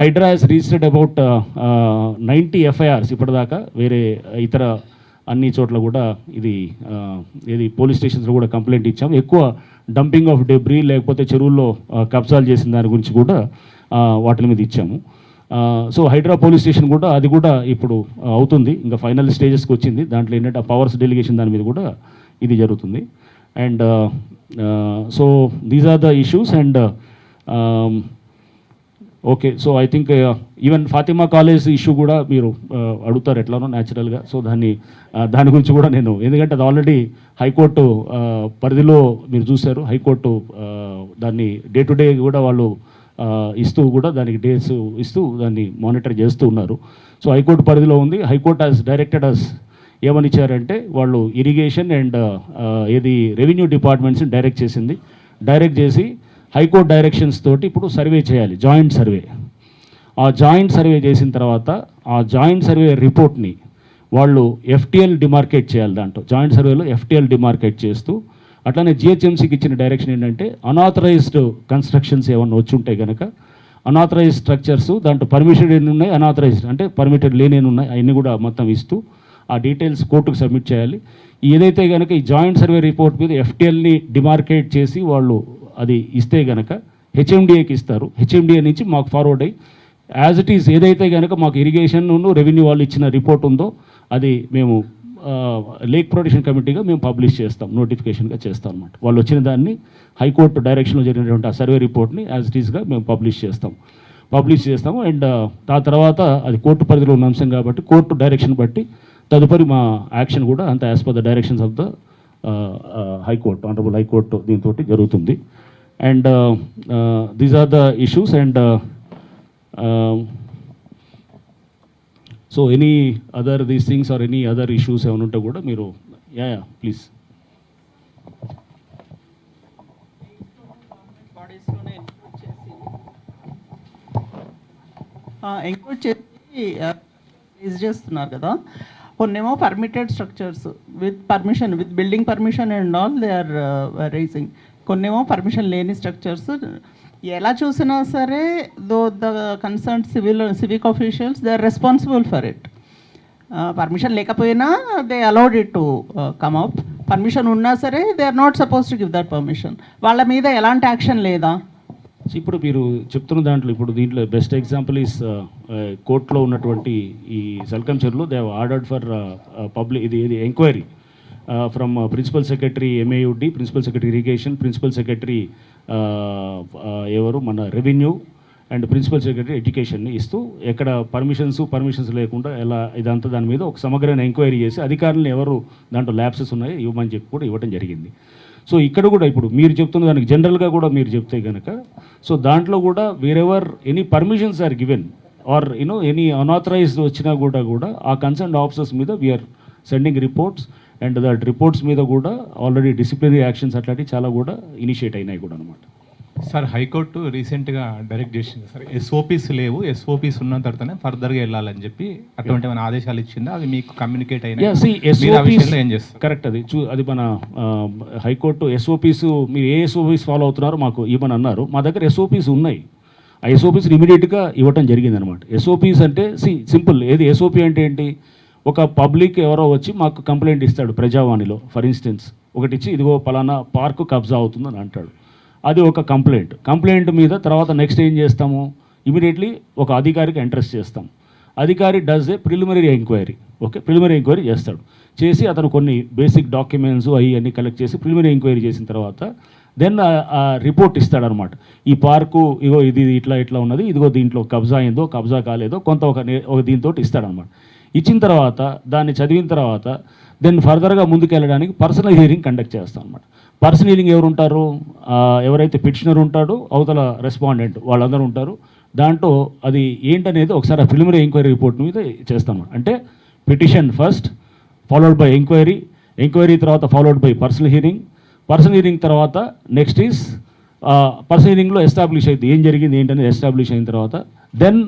Hydraa has registered about 90 FIRs ఇప్పటిదాకా. వేరే ఇతర అన్ని చోట్ల కూడా ఇది పోలీస్ స్టేషన్స్లో కూడా కంప్లైంట్ ఇచ్చాము. ఎక్కువ డంపింగ్ ఆఫ్ డెబ్రీ లేకపోతే చెరువుల్లో కబ్జాలు చేసిన దాని గురించి కూడా వాటి మీద ఇచ్చాము. సో హైడ్రా పోలీస్ స్టేషన్ కూడా అది కూడా ఇప్పుడు అవుతుంది, ఇంకా ఫైనల్ స్టేజెస్కి వచ్చింది. దాంట్లో ఏంటంటే ఆ పవర్స్ డెలిగేషన్ దాని మీద కూడా ఇది జరుగుతుంది. And so these are the issues. And okay, so I think even Fatima college issue కూడా మీరు అడుగుతారు ఎట్లానో న్యాచురల్గా. సో దాని గురించి కూడా నేను, ఎందుకంటే అది ఆల్రెడీ హైకోర్టు పరిధిలో మీరు చూశారు. హైకోర్టు దాన్ని డే టు డే కూడా వాళ్ళు ఇస్తూ కూడా దానికి డేస్ ఇస్తూ దాన్ని మానిటర్ చేస్తూ ఉన్నారు. సో హైకోర్టు పరిధిలో ఉంది. హైకోర్టు హాస్ డైరెక్టెడ్ అస్ ఏమని ఇచ్చారంటే వాళ్ళు ఇరిగేషన్ అండ్ రెవెన్యూ డిపార్ట్మెంట్స్ని డైరెక్ట్ చేసి హైకోర్టు డైరెక్షన్స్ తోటి ఇప్పుడు సర్వే చేయాలి, జాయింట్ సర్వే. ఆ జాయింట్ సర్వే చేసిన తర్వాత ఆ జాయింట్ సర్వే రిపోర్ట్ని వాళ్ళు ఎఫ్టీఎల్ డిమార్కేట్ చేయాలి. దాంట్లో జాయింట్ సర్వేలో ఎఫ్టీఎల్ డిమార్కేట్ చేస్తూ, అట్లానే జిహెచ్ఎంసీకి ఇచ్చిన డైరెక్షన్ ఏంటంటే అనాథరైజ్డ్ కన్స్ట్రక్షన్స్ ఏమన్నా వచ్చి ఉంటే కనుక అనాథరైజ్డ్ స్ట్రక్చర్స్ దాంట్లో పర్మిషన్ ఎన్ని ఉన్నాయి, అనాథరైజ్డ్ అంటే పర్మిటెడ్ లేని ఉన్నాయి, అవన్నీ కూడా మొత్తం ఇస్తూ ఆ డీటెయిల్స్ కోర్టుకు సబ్మిట్ చేయాలి. ఏదైతే కనుక ఈ జాయింట్ సర్వే రిపోర్ట్ మీద ఎఫ్టీఎల్ని డిమార్కేట్ చేసి వాళ్ళు అది ఇస్తే కనుక హెచ్ఎండిఏకి ఇస్తారు. హెచ్ఎండిఏ నుంచి మాకు ఫార్వర్డ్ అయ్యి యాజ్ ఇట్ ఈస్ ఏదైతే కనుక మాకు ఇరిగేషన్ రెవెన్యూ వాళ్ళు ఇచ్చిన రిపోర్ట్ ఉందో అది మేము లేక్ ప్రొటెక్షన్ కమిటీగా మేము పబ్లిష్ చేస్తాం, నోటిఫికేషన్గా చేస్తాం అనమాట. వాళ్ళు వచ్చిన దాన్ని హైకోర్టు డైరెక్షన్లో జరిగినటువంటి ఆ సర్వే రిపోర్ట్ని యాజ్ ఇట్ ఈస్గా మేము పబ్లిష్ చేస్తాము. అండ్ ఆ తర్వాత అది కోర్టు పరిధిలో ఉన్న అంశం కాబట్టి కోర్టు డైరెక్షన్ బట్టి తదుపరి మా యాక్షన్ కూడా అంత as per the directions of the high court, honourable high court దీంతో జరుగుతుంది. And these are the issues. And so any other these things are any other issues ఏమైనా ఉంటే కూడా మీరు ప్లీజ్. ఎంక్వైరీ చేసి రేజ్ చేస్తున్నారు కదా, కొన్నేమో permitted structures with building permission and all they are rising, కొన్నేమో పర్మిషన్ లేని స్ట్రక్చర్స్. ఎలా చూసినా సరే the concern civic officials they are responsible for it. Permission లేకపోయినా they allowed it to come up, permission ఉన్నా సరే they are not suppose to give that permission. వాళ్ళ మీద ఎలాంటి యాక్షన్ లేదా? ఇప్పుడు మీరు చెప్తున్న దాంట్లో దీంట్లో బెస్ట్ ఎగ్జాంపుల్ ఈస్ కోర్టులో ఉన్నటువంటి ఈ సల్కం చెరువులో they have ordered for public ఇది enquiry from principal secretary MAUD, principal secretary irrigation, principal secretary ఎవరు మన రెవెన్యూ అండ్ ప్రిన్సిపల్ సెక్రటరీ ఎడ్యుకేషన్ని ఇస్తూ ఎక్కడ పర్మిషన్స్ లేకుండా ఎలా ఇదంతా దాని మీద ఒక సమగ్రమైన ఎంక్వైరీ చేసి అధికారులను ఎవరు దాంట్లో ల్యాప్సెస్ ఉన్నాయో ఇవ్వమని చెప్పి కూడా ఇవ్వడం జరిగింది. సో ఇక్కడ కూడా ఇప్పుడు మీరు చెప్తున్న దానికి జనరల్గా కూడా మీరు చెప్తే కనుక సో దాంట్లో కూడా wherever any permissions are given or any unauthorised వచ్చినా కూడా ఆ కన్సర్న్ ఆఫీసర్స్ మీద we're sending reports. And that reports మీద కూడా ఆల్రెడీ డిసిప్లినరీ యాక్షన్స్ అట్లాంటివి చాలా కూడా ఇనిషియేట్ అయినాయి కూడా అనమాట. సార్ హైకోర్టు రీసెంట్గా డైరెక్ట్ చేసింది సార్, SOPs లేవు, SOPs ఉన్న తర్వాతనే ఫర్దర్గా వెళ్ళాలని చెప్పి అటువంటి ఏమైనా ఆదేశాలు ఇచ్చిందా? అవి మీకు కమ్యూనికేట్ అయినా ఏం చేస్తారు? కరెక్ట్, అది మన హైకోర్టు SOPs మీరు ఏ SOPs ఫాలో అవుతున్నారో మాకు ఇవ్వని అన్నారు. మా దగ్గర SOPs ఉన్నాయి. ఆ SOPs ఇమీడియట్గా ఇవ్వటం జరిగింది అనమాట. SOPs అంటే సింపుల్. SOP అంటే ఏంటి? ఒక పబ్లిక్ ఎవరో వచ్చి మాకు కంప్లైంట్ ఇస్తాడు ప్రజావాణిలో ఫర్ ఇన్స్టెన్స్ ఒకటి ఇచ్చి ఇదిగో పలానా పార్కు కబ్జా అవుతుందని అంటాడు. అది ఒక కంప్లైంట్ మీద తర్వాత నెక్స్ట్ ఏం చేస్తాము, ఇమీడియట్లీ ఒక అధికారికి ఎంట్రస్ట్ చేస్తాం. అధికారి does A preliminary enquiry. Preliminary enquiry చేసి అతను కొన్ని బేసిక్ డాక్యుమెంట్స్ అన్నీ కలెక్ట్ చేసి ప్రిలిమినరీ ఎంక్వైరీ చేసిన తర్వాత దెన్ రిపోర్ట్ ఇస్తాడనమాట. ఈ పార్కు ఇగో ఇది ఇట్లా ఉన్నది, ఇదిగో దీంట్లో కబ్జా అయిందో కబ్జా కాలేదో కొంత ఒక దీంతో ఇస్తాడనమాట. ఇచ్చిన తర్వాత దాన్ని చదివిన తర్వాత దెన్ ఫర్దర్గా ముందుకెళ్ళడానికి పర్సనల్ హియరింగ్ కండక్ట్ చేస్తాం అనమాట. పర్సనల్ హియరింగ్ ఎవరు ఉంటారు? ఎవరైతే పిటిషనర్ ఉంటాడో అవతల రెస్పాండెంట్ వాళ్ళందరూ ఉంటారు. దాంట్లో అది ఏంటనేది ఒకసారి ప్రిలిమినరీ ఎంక్వైరీ రిపోర్ట్ మీద చేస్తాం. అంటే petition first followed by enquiry తర్వాత ఫాలోడ్ బై పర్సనల్ హియరింగ్ తర్వాత నెక్స్ట్ ఈజ్ పర్సనల్ హియరింగ్లో ఎస్టాబ్లిష్ అయితే ఏం జరిగింది ఏంటనేది ఎస్టాబ్లిష్ అయిన తర్వాత దెన్